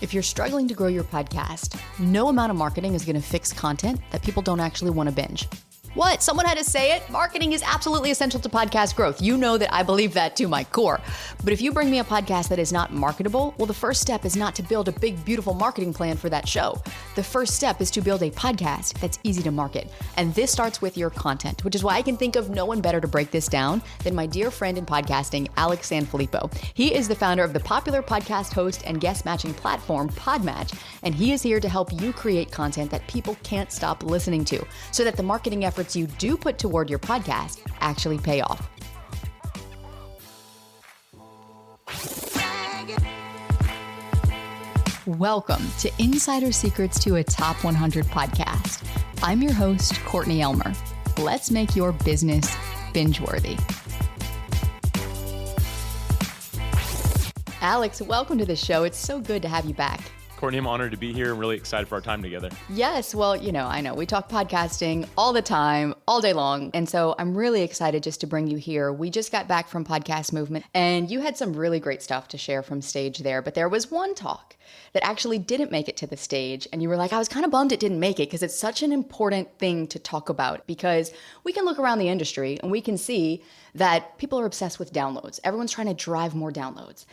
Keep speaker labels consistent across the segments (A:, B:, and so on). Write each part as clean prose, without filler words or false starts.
A: If you're struggling to grow your podcast, no amount of marketing is going to fix content that people don't actually want to binge. What? Someone had to say it? Marketing is absolutely essential to podcast growth. You know that I believe that to my core. But if you bring me a podcast that is not marketable, well, the first step is not to build a big, beautiful marketing plan for that show. The first step is to build a podcast that's easy to market. And this starts with your content, which is why I can think of no one better to break this down than my dear friend in podcasting, Alex Sanfilippo. He is the founder of the popular podcast host and guest matching platform, PodMatch, and he is here to help you create content that people can't stop listening to so that the marketing efforts you do put toward your podcast actually pay off. Welcome to Insider Secrets to a Top 100 podcast. I'm your host, Courtney Elmer. Let's make your business binge-worthy. Alex, welcome to the show. It's so good to have you back.
B: Courtney, I'm honored to be here and really excited for our time together.
A: Yes, well, I know. We talk podcasting all the time, all day long. And so I'm really excited just to bring you here. We just got back from Podcast Movement, and you had some really great stuff to share from stage there. But there was one talk that actually didn't make it to the stage. And you were like, I was kind of bummed it didn't make it because it's such an important thing to talk about, because we can look around the industry and we can see that people are obsessed with downloads. Everyone's trying to drive more downloads.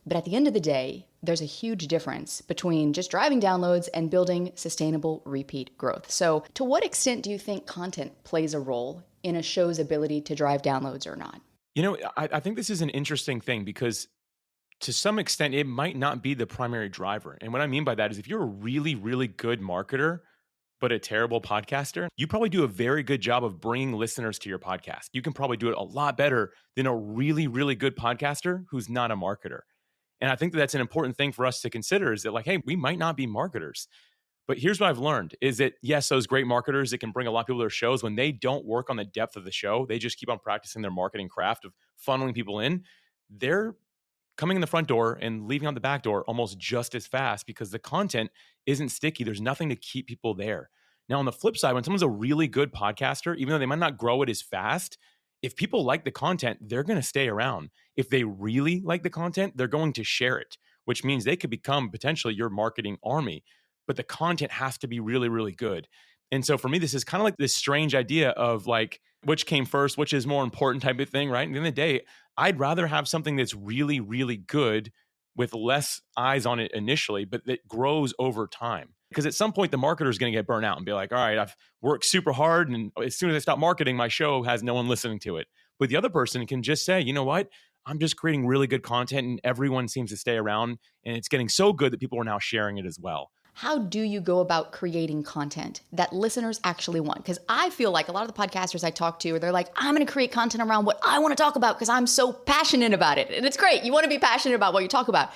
A: But at the end of the day, there's a huge difference between just driving downloads and building sustainable repeat growth. So to what extent do you think content plays a role in a show's ability to drive downloads or not?
B: I think this is an interesting thing because to some extent, it might not be the primary driver. And what I mean by that is if you're a really, really good marketer, but a terrible podcaster, you probably do a very good job of bringing listeners to your podcast. You can probably do it a lot better than a really, really good podcaster who's not a marketer. And I think that that's an important thing for us to consider is that hey, we might not be marketers. But here's what I've learned is that, yes, those great marketers that can bring a lot of people to their shows, when they don't work on the depth of the show, they just keep on practicing their marketing craft of funneling people in, they're coming in the front door and leaving out the back door almost just as fast because the content isn't sticky. There's nothing to keep people there. Now, on the flip side, when someone's a really good podcaster, even though they might not grow it as fast, if people like the content, they're going to stay around. If they really like the content, they're going to share it, which means they could become potentially your marketing army. But the content has to be really, really good. And so for me, this is kind of like this strange idea of which came first, which is more important type of thing, right? At the end of the day, I'd rather have something that's really, really good with less eyes on it initially, but that grows over time. Because at some point, the marketer is going to get burnt out and be like, all right, I've worked super hard. And as soon as I stop marketing, my show has no one listening to it. But the other person can just say, you know what? I'm just creating really good content and everyone seems to stay around. And it's getting so good that people are now sharing it as well.
A: How do you go about creating content that listeners actually want? Because I feel like a lot of the podcasters I talk to, they're like, I'm going to create content around what I want to talk about because I'm so passionate about it. And it's great. You want to be passionate about what you talk about.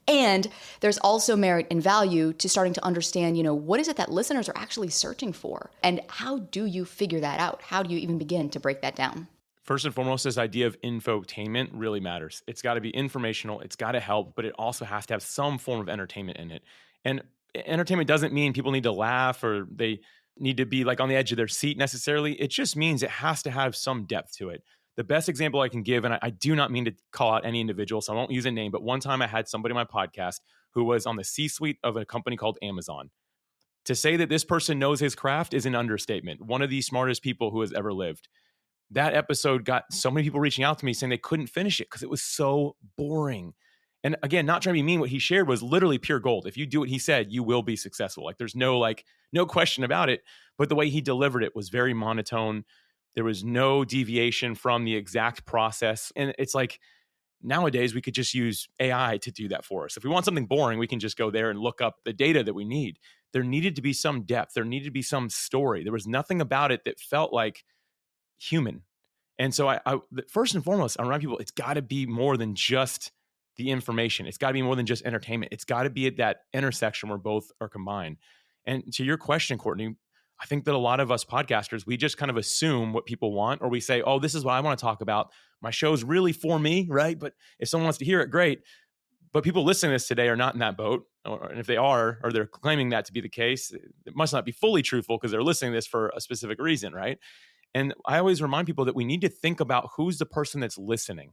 A: And there's also merit and value to starting to understand, what is it that listeners are actually searching for? And how do you figure that out? How do you even begin to break that down?
B: First and foremost, this idea of infotainment really matters. It's got to be informational. It's got to help, but it also has to have some form of entertainment in it. And entertainment doesn't mean people need to laugh or they need to be on the edge of their seat necessarily. It just means it has to have some depth to it. The best example I can give, and I do not mean to call out any individual, so I won't use a name, but one time I had somebody on my podcast who was on the C-suite of a company called Amazon. To say that this person knows his craft is an understatement. One of the smartest people who has ever lived. That episode got so many people reaching out to me saying they couldn't finish it because it was so boring. And again, not trying to be mean, what he shared was literally pure gold. If you do what he said, you will be successful. There's no question about it. But the way he delivered it was very monotone. There was no deviation from the exact process. And it's nowadays we could just use AI to do that for us. If we want something boring, we can just go there and look up the data that we need. There needed to be some depth. There needed to be some story. There was nothing about it that felt like human. And so I first and foremost, I remind people, it's got to be more than just the information. It's got to be more than just entertainment. It's got to be at that intersection where both are combined. And to your question, Courtney, I think that a lot of us podcasters, we just kind of assume what people want, or we say, oh, this is what I want to talk about. My show's really for me, right? But if someone wants to hear it, great. But people listening to this today are not in that boat. And if they are, or they're claiming that to be the case, it must not be fully truthful because they're listening to this for a specific reason, right? And I always remind people that we need to think about who's the person that's listening.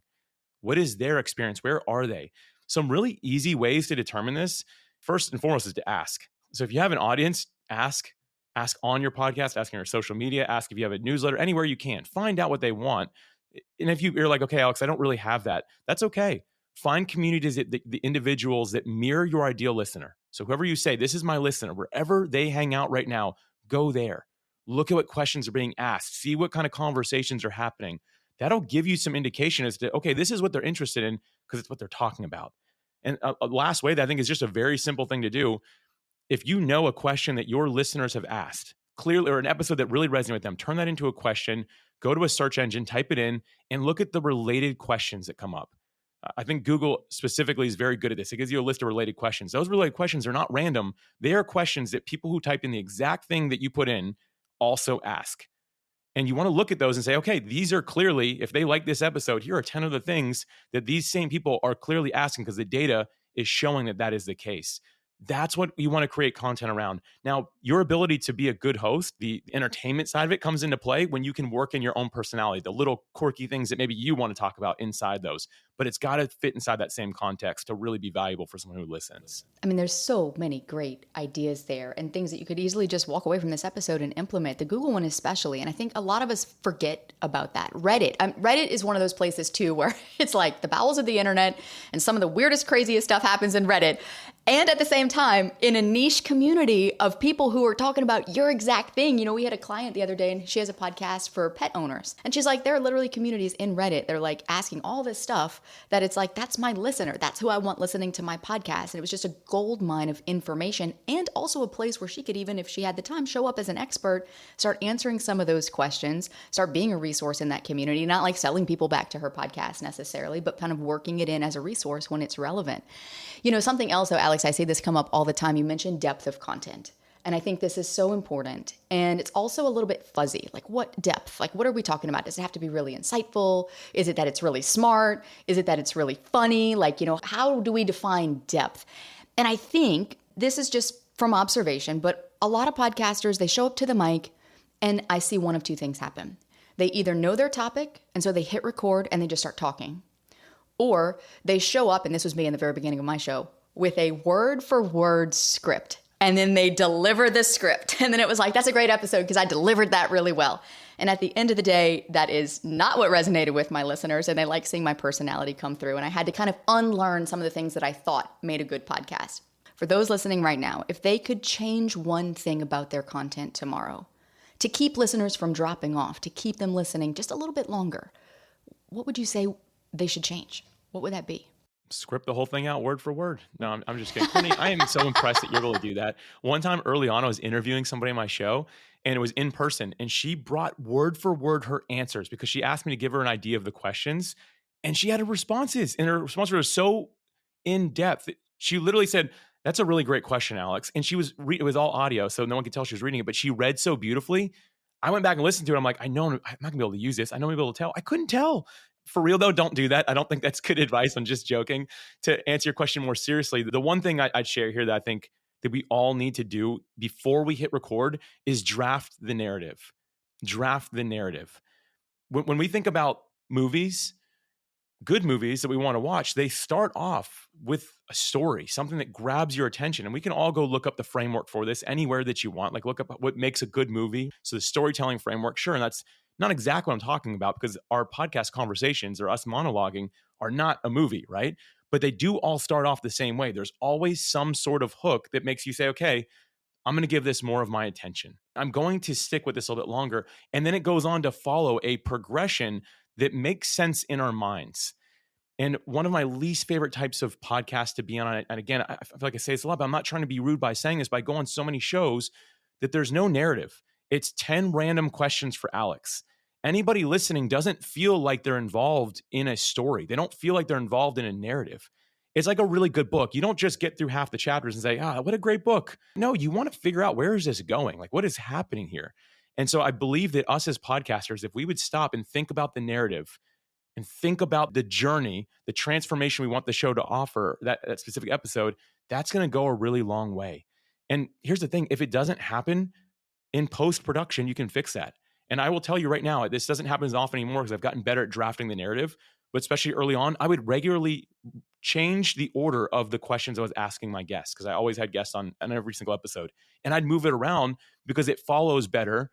B: What is their experience? Where are they? Some really easy ways to determine this. first and foremost is to ask. So if you have an audience, ask on your podcast, ask on your social media, ask if you have a newsletter, anywhere you can. Find out what they want. And if you're like, okay, Alex, I don't really have that, that's okay. Find communities, the individuals that mirror your ideal listener. So whoever you say, this is my listener, wherever they hang out right now, go there. Look at what questions are being asked. See what kind of conversations are happening. That'll give you some indication as to, okay, this is what they're interested in because it's what they're talking about. And a last way that I think is just a very simple thing to do. If you know a question that your listeners have asked clearly, or an episode that really resonated with them, turn that into a question, go to a search engine, type it in, and look at the related questions that come up. I think Google specifically is very good at this. It gives you a list of related questions. Those related questions are not random. They are questions that people who type in the exact thing that you put in also ask. And you want to look at those and say, okay, these are clearly, if they like this episode, here are 10 of the things that these same people are clearly asking because the data is showing that that is the case. That's what you want to create content around. Now, your ability to be a good host, the entertainment side of it comes into play when you can work in your own personality, the little quirky things that maybe you want to talk about inside those. But it's got to fit inside that same context to really be valuable for someone who listens.
A: I mean, there's so many great ideas there and things that you could easily just walk away from this episode and implement. The Google one especially. And I think a lot of us forget about that. Reddit. Reddit is one of those places too where it's like the bowels of the internet and some of the weirdest, craziest stuff happens in Reddit. And at the same time, in a niche community of people who are talking about your exact thing. You know, we had a client the other day and she has a podcast for pet owners. And she's like, there are literally communities in Reddit. They're like asking all this stuff that it's like, that's my listener. That's who I want listening to my podcast. And it was just a gold mine of information and also a place where she could, even if she had the time, show up as an expert, start answering some of those questions, start being a resource in that community, not like selling people back to her podcast necessarily, but kind of working it in as a resource when it's relevant. You know, something else though, Alex, I see this come up all the time. You mentioned depth of content. And I think this is so important. And it's also a little bit fuzzy. Like what depth? Like what are we talking about? Does it have to be really insightful? Is it that it's really smart? Is it that it's really funny? Like, you know, how do we define depth? And I think this is just from observation, but a lot of podcasters, they show up to the mic and I see one of two things happen. They either know their topic and so they hit record and they just start talking. Or they show up, and this was me in the very beginning of my show, with a word for word script. And then they deliver the script. And then it was like, that's a great episode because I delivered that really well. And at the end of the day, that is not what resonated with my listeners. And they like seeing my personality come through. And I had to kind of unlearn some of the things that I thought made a good podcast. For those listening right now, if they could change one thing about their content tomorrow to keep listeners from dropping off, to keep them listening just a little bit longer, what would you say they should change? What would that be?
B: Script the whole thing out word for word. No, I'm just kidding. Courtney, I am so impressed that you're able to do that. One time early on, I was interviewing somebody on my show and it was in person and she brought word for word her answers because she asked me to give her an idea of the questions and she had her responses and her responses were so in depth. She literally said, that's a really great question, Alex. And she was, it was all audio, so no one could tell she was reading it, but she read so beautifully. I went back and listened to it. I'm like, I know I'm not gonna be able to use this. I know I'm gonna be able to tell. I couldn't tell. For real though, don't do that. I don't think that's good advice. I'm just joking. To answer your question more seriously, the one thing I'd share here that I think that we all need to do before we hit record is draft the narrative. Draft the narrative. When we think about movies, good movies that we want to watch, they start off with a story, something that grabs your attention. And we can all go look up the framework for this anywhere that you want. Like look up what makes a good movie. So the storytelling framework, sure. And that's not exactly what I'm talking about because our podcast conversations or us monologuing are not a movie, right? But they do all start off the same way. There's always some sort of hook that makes you say, okay, I'm going to give this more of my attention. I'm going to stick with this a little bit longer. And then it goes on to follow a progression that makes sense in our minds. And one of my least favorite types of podcasts to be on, and again, I feel like I say this a lot, but I'm not trying to be rude by saying this, but I go on so many shows that there's no narrative. It's 10 random questions for Alex. Anybody listening doesn't feel like they're involved in a story. They don't feel like they're involved in a narrative. It's like a really good book. You don't just get through half the chapters and say, what a great book. No, you want to figure out where is this going? Like what is happening here? And so I believe that us as podcasters, if we would stop and think about the narrative and think about the journey, the transformation we want the show to offer, that specific episode, that's going to go a really long way. And here's the thing, if it doesn't happen, in post-production, you can fix that. And I will tell you right now, this doesn't happen as often anymore because I've gotten better at drafting the narrative. but especially early on, I would regularly change the order of the questions I was asking my guests, because I always had guests on every single episode. And I'd move it around because it follows better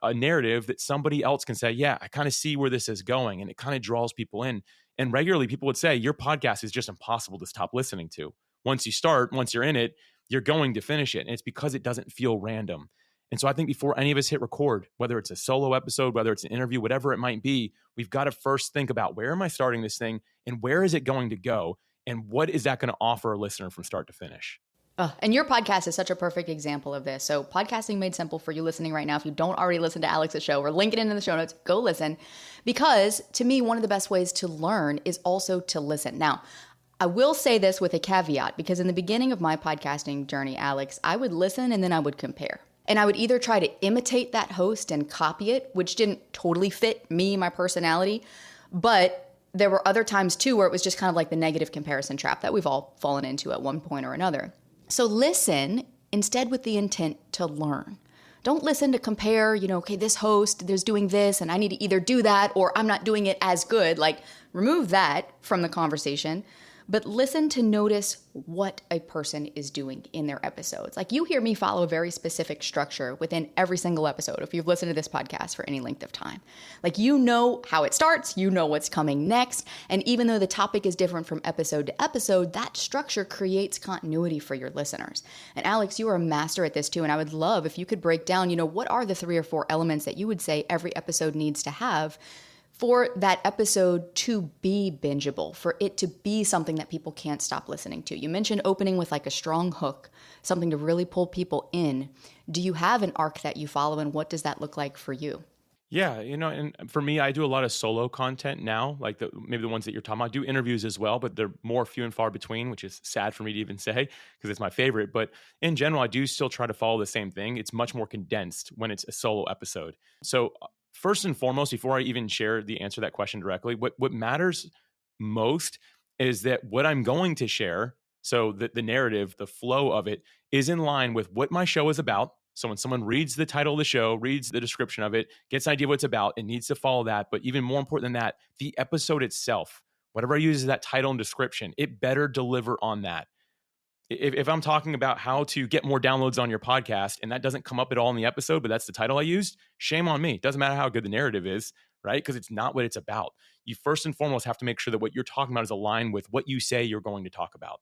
B: a narrative that somebody else can say, yeah, I kind of see where this is going. And it kind of draws people in. And regularly people would say, your podcast is just impossible to stop listening to. Once you start, once you're in it, you're going to finish it. And it's because it doesn't feel random. And so I think before any of us hit record, whether it's a solo episode, whether it's an interview, whatever it might be, we've got to first think about, where am I starting this thing and where is it going to go? And what is that going to offer a listener from start to finish?
A: And your podcast is such a perfect example of this. So Podcasting Made Simple, for you listening right now, if you don't already listen to Alex's show, we're linking it in the show notes, go listen. Because to me, one of the best ways to learn is also to listen. Now, I will say this with a caveat, because in the beginning of my podcasting journey, Alex, I would listen and then I would compare. And I would either try to imitate that host and copy it, which didn't totally fit me, my personality, but there were other times too where it was just kind of like the negative comparison trap that we've all fallen into at one point or another. So listen instead with the intent to learn. Don't listen to compare, okay, this host, there's doing this and I need to either do that or I'm not doing it as good. Like, remove that from the conversation. But listen to notice what a person is doing in their episodes. Like, you hear me follow a very specific structure within every single episode if you've listened to this podcast for any length of time. Like, you know how it starts, you know what's coming next, and even though the topic is different from episode to episode, that structure creates continuity for your listeners. And Alex, you are a master at this too, and I would love if you could break down, what are the 3 or 4 elements that you would say every episode needs to have for that episode to be bingeable, for it to be something that people can't stop listening to. You mentioned opening with like a strong hook, something to really pull people in. Do you have an arc that you follow, and what does that look like for you?
B: Yeah, and for me, I do a lot of solo content now, like maybe the ones that you're talking about. I do interviews as well, but they're more few and far between, which is sad for me to even say because it's my favorite. But in general, I do still try to follow the same thing. It's much more condensed when it's a solo episode. So first and foremost, before I even share the answer to that question directly, what matters most is that what I'm going to share, so that the narrative, the flow of it, is in line with what my show is about. So when someone reads the title of the show, reads the description of it, gets an idea what it's about, it needs to follow that. But even more important than that, the episode itself, whatever I use as that title and description, it better deliver on that. If I'm talking about how to get more downloads on your podcast and that doesn't come up at all in the episode, but that's the title I used, shame on me. It doesn't matter how good the narrative is, right? Because it's not what it's about. You first and foremost have to make sure that what you're talking about is aligned with what you say you're going to talk about.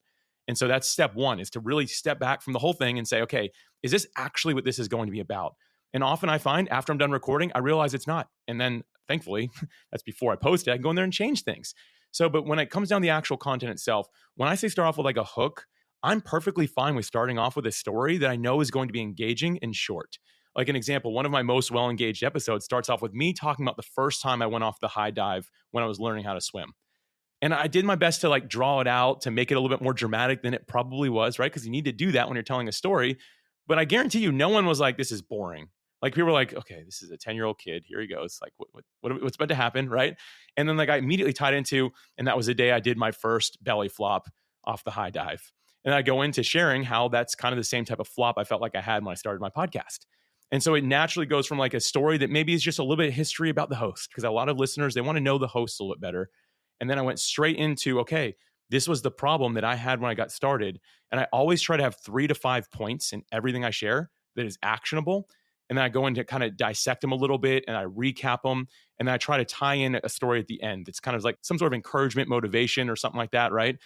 B: And so that's step one, is to really step back from the whole thing and say, okay, is this actually what this is going to be about? And often I find after I'm done recording, I realize it's not. And then thankfully, that's before I post it, I can go in there and change things. So, but when it comes down to the actual content itself, when I say start off with like a hook, I'm perfectly fine with starting off with a story that I know is going to be engaging and short. Like an example, one of my most well-engaged episodes starts off with me talking about the first time I went off the high dive when I was learning how to swim. And I did my best to like draw it out to make it a little bit more dramatic than it probably was, right? Because you need to do that when you're telling a story. But I guarantee you, no one was like, this is boring. Like people were like, okay, this is a 10-year-old kid. Here he goes. Like what's about to happen, right? And then like I immediately tied into, and that was the day I did my first belly flop off the high dive. And I go into sharing how that's kind of the same type of flop I felt like I had when I started my podcast. And so it naturally goes from like a story that maybe is just a little bit of history about the host, because a lot of listeners, they want to know the host a little bit better. And then I went straight into, okay, this was the problem that I had when I got started. And I always try to have 3 to 5 points in everything I share that is actionable. And then I go into kind of dissect them a little bit and I recap them. And then I try to tie in a story at the end. It's kind of like some sort of encouragement, motivation or something like that, right?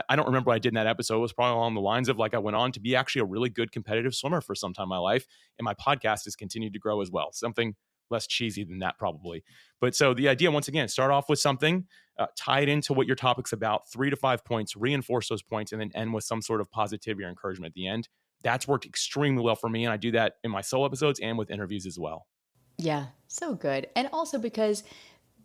B: I don't remember what I did in that episode. It was probably along the lines of like I went on to be actually a really good competitive swimmer for some time in my life. And my podcast has continued to grow as well. Something less cheesy than that probably. But so the idea, once again, start off with something, tie it into what your topic's about, 3 to 5 points, reinforce those points, and then end with some sort of positivity or encouragement at the end. That's worked extremely well for me. And I do that in my solo episodes and with interviews as well.
A: Yeah, so good. And also because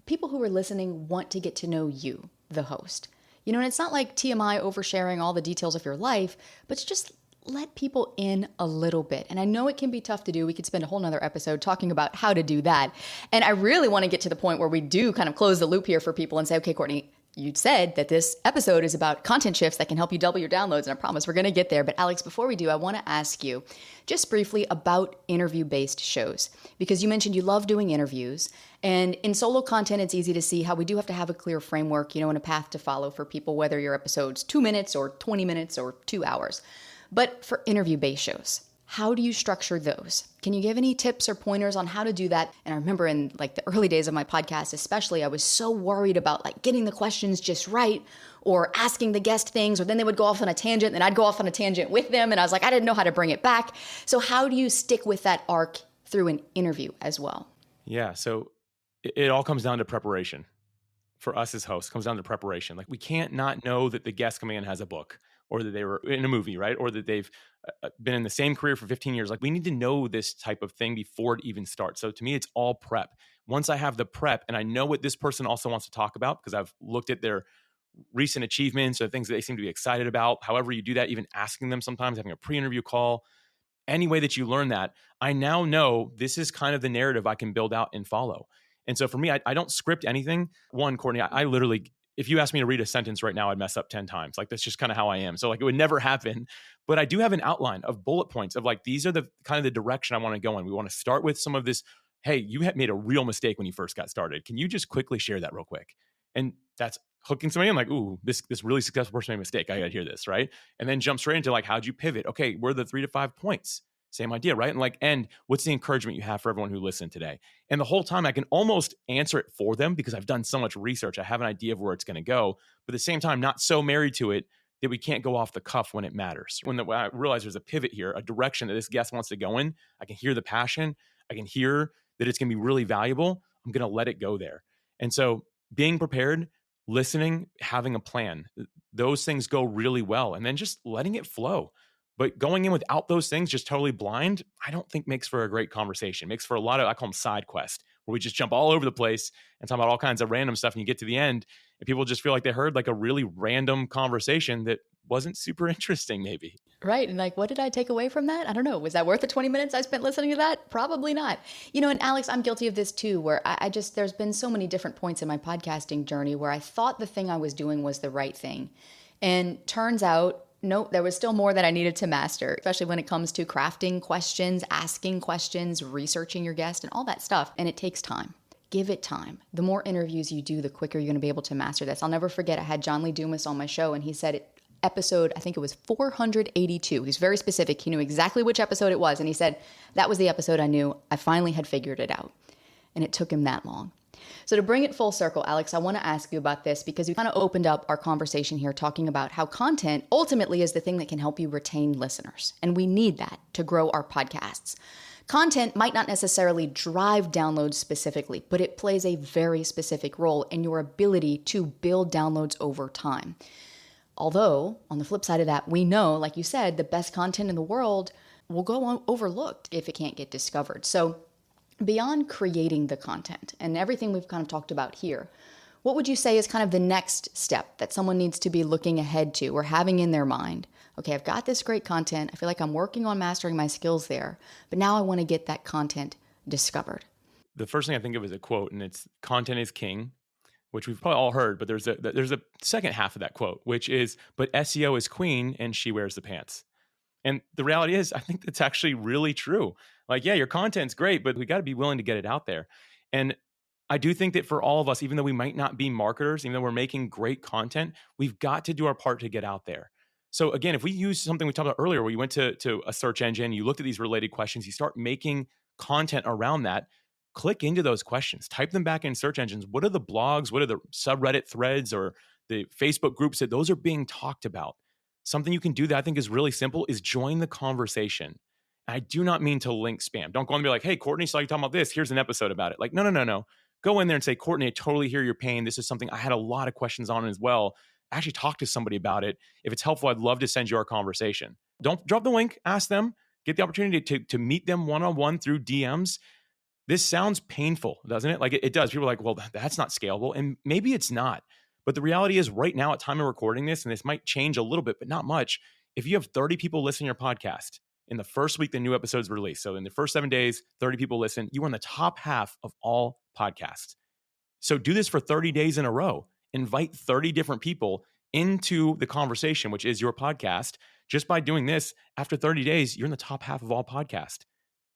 A: people who are listening want to get to know you, the host. And it's not like TMI oversharing all the details of your life, but to just let people in a little bit. And I know it can be tough to do. We could spend a whole nother episode talking about how to do that. And I really want to get to the point where we do kind of close the loop here for people and say, okay, Courtney, You said that this episode is about content shifts that can help you double your downloads, and I promise we're going to get there. But Alex, before we do, I want to ask you just briefly about interview-based shows, because you mentioned you love doing interviews, and in solo content, it's easy to see how we do have to have a clear framework, and a path to follow for people, whether your episode's 2 minutes or 20 minutes or 2 hours. But for interview-based shows, how do you structure those? Can you give any tips or pointers on how to do that? And I remember in the early days of my podcast, especially, I was so worried about getting the questions just right or asking the guest things, or then they would go off on a tangent and I'd go off on a tangent with them. And I was like, I didn't know how to bring it back. So how do you stick with that arc through an interview as well?
B: Yeah. So it all comes down to preparation. For us as hosts, it comes down to preparation. We can't not know that the guest coming in has a book, or that they were in a movie, right? Or that they've been in the same career for 15 years. We need to know this type of thing before it even starts. So to me, it's all prep. Once I have the prep and I know what this person also wants to talk about, because I've looked at their recent achievements or things that they seem to be excited about, however you do that, even asking them sometimes, having a pre-interview call, any way that you learn that, I now know this is kind of the narrative I can build out and follow. And so for me, I don't script anything. One, Courtney, I literally, if you asked me to read a sentence right now, I'd mess up 10 times. That's just kind of how I am. So it would never happen. But I do have an outline of bullet points of these are the kind of the direction I want to go in. We want to start with some of this. Hey, you had made a real mistake when you first got started. Can you just quickly share that real quick? And that's hooking somebody. I'm ooh, this really successful person made a mistake. I got to hear this, right? And then jump straight into how'd you pivot? Okay, what are the 3 to 5 points? Same idea, right? And what's the encouragement you have for everyone who listened today? And the whole time I can almost answer it for them because I've done so much research. I have an idea of where it's going to go, but at the same time, not so married to it that we can't go off the cuff when it matters. When I realize there's a pivot here, a direction that this guest wants to go in, I can hear the passion. I can hear that it's going to be really valuable. I'm going to let it go there. And so being prepared, listening, having a plan, those things go really well. And then just letting it flow. But going in without those things, just totally blind, I don't think makes for a great conversation. Makes for a lot of, I call them side quests, where we just jump all over the place and talk about all kinds of random stuff. And you get to the end and people just feel like they heard a really random conversation that wasn't super interesting maybe.
A: Right. And what did I take away from that? I don't know. Was that worth the 20 minutes I spent listening to that? Probably not. And Alex, I'm guilty of this too, where I just, there's been so many different points in my podcasting journey where I thought the thing I was doing was the right thing. And turns out, nope, there was still more that I needed to master, especially when it comes to crafting questions, asking questions, researching your guest, and all that stuff. And it takes time. Give it time. The more interviews you do, the quicker you're going to be able to master this. I'll never forget, I had John Lee Dumas on my show, and he said episode, I think it was 482. He's very specific. He knew exactly which episode it was. And he said, that was the episode I knew I finally had figured it out. And it took him that long. So to bring it full circle, Alex, I want to ask you about this because you kind of opened up our conversation here talking about how content ultimately is the thing that can help you retain listeners. And we need that to grow our podcasts. Content might not necessarily drive downloads specifically, but it plays a very specific role in your ability to build downloads over time. Although, on the flip side of that, we know, like you said, the best content in the world will go overlooked if it can't get discovered. So beyond creating the content and everything we've kind of talked about here, what would you say is kind of the next step that someone needs to be looking ahead to or having in their mind? Okay, I've got this great content. I feel like I'm working on mastering my skills there, but now I want to get that content discovered.
B: The first thing I think of is a quote, and it's content is king, which we've probably all heard, but there's a second half of that quote, which is, but SEO is queen and she wears the pants. And the reality is, I think that's actually really true. Yeah, your content's great, but we got to be willing to get it out there. And I do think that for all of us, even though we might not be marketers, even though we're making great content, we've got to do our part to get out there. So again, if we use something we talked about earlier, where you went to a search engine, you looked at these related questions, you start making content around that, click into those questions, type them back in search engines. What are the blogs? What are the subreddit threads or the Facebook groups that those are being talked about? Something you can do that I think is really simple is join the conversation. I do not mean to link spam. Don't go and be like, hey, Courtney, saw you talking about this. Here's an episode about it. No. Go in there and say, Courtney, I totally hear your pain. This is something I had a lot of questions on as well. Actually talk to somebody about it. If it's helpful, I'd love to send you our conversation. Don't drop the link. Ask them. Get the opportunity to meet them one-on-one through DMs. This sounds painful, doesn't it? It does. People are like, well, that's not scalable. And maybe it's not. But the reality is right now at time of recording this, and this might change a little bit, but not much. If you have 30 people listen to your podcast in the first week the new episode's released, so in the first 7 days, 30 people listen, you are in the top half of all podcasts. So do this for 30 days in a row. invite 30 different people into the conversation, which is your podcast. Just by doing this, after 30 days, you're in the top half of all podcasts.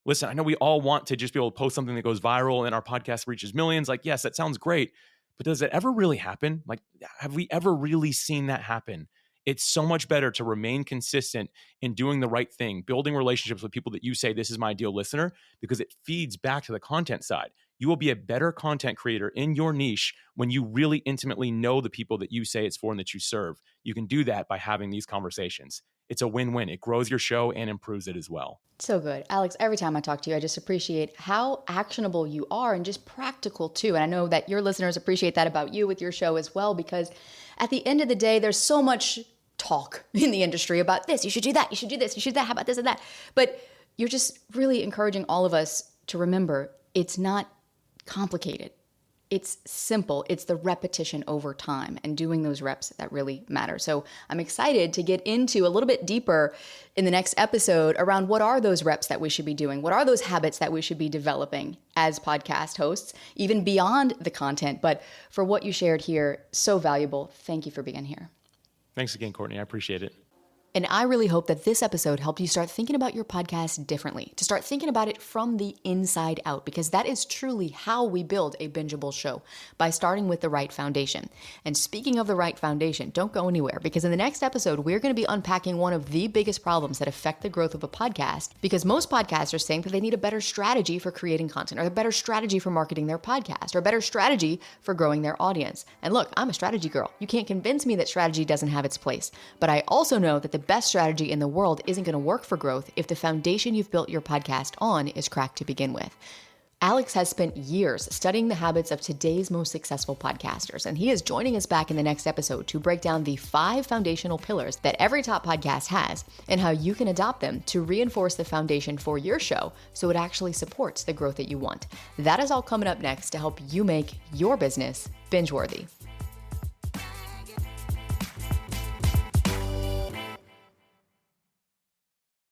B: Listen, I know we all want to just be able to post something that goes viral and our podcast reaches millions. Like, yes, that sounds great, but does it ever really happen? Like, have we ever really seen that happen? It's so much better to remain consistent in doing the right thing, building relationships with people that you say, this is my ideal listener, because it feeds back to the content side. You will be a better content creator in your niche when you really intimately know the people that you say it's for and that you serve. You can do that by having these conversations. It's a win-win. It grows your show and improves it as well.
A: So good. Alex, every time I talk to you, I just appreciate how actionable you are and just practical too. And I know that your listeners appreciate that about you with your show as well, because at the end of the day, there's so much talk in the industry about this. You should do that. You should do this. You should do that. How about this and that? But you're just really encouraging all of us to remember it's not complicated. It's simple. It's the repetition over time and doing those reps that really matter. So I'm excited to get into a little bit deeper in the next episode around what are those reps that we should be doing? What are those habits that we should be developing as podcast hosts, even beyond the content? But for what you shared here, so valuable. Thank you for being here.
B: Thanks again, Courtney. I appreciate it.
A: And I really hope that this episode helped you start thinking about your podcast differently, to start thinking about it from the inside out, because that is truly how we build a bingeable show, by starting with the right foundation. And speaking of the right foundation, don't go anywhere, because in the next episode, we're going to be unpacking one of the biggest problems that affect the growth of a podcast, because most podcasters think that they need a better strategy for creating content, or a better strategy for marketing their podcast, or a better strategy for growing their audience. And look, I'm a strategy girl. You can't convince me that strategy doesn't have its place. But I also know that the best strategy in the world isn't going to work for growth if the foundation you've built your podcast on is cracked to begin with. Alex has spent years studying the habits of today's most successful podcasters, and he is joining us back in the next episode to break down the 5 foundational pillars that every top podcast has and how you can adopt them to reinforce the foundation for your show so it actually supports the growth that you want. That is all coming up next to help you make your business binge-worthy.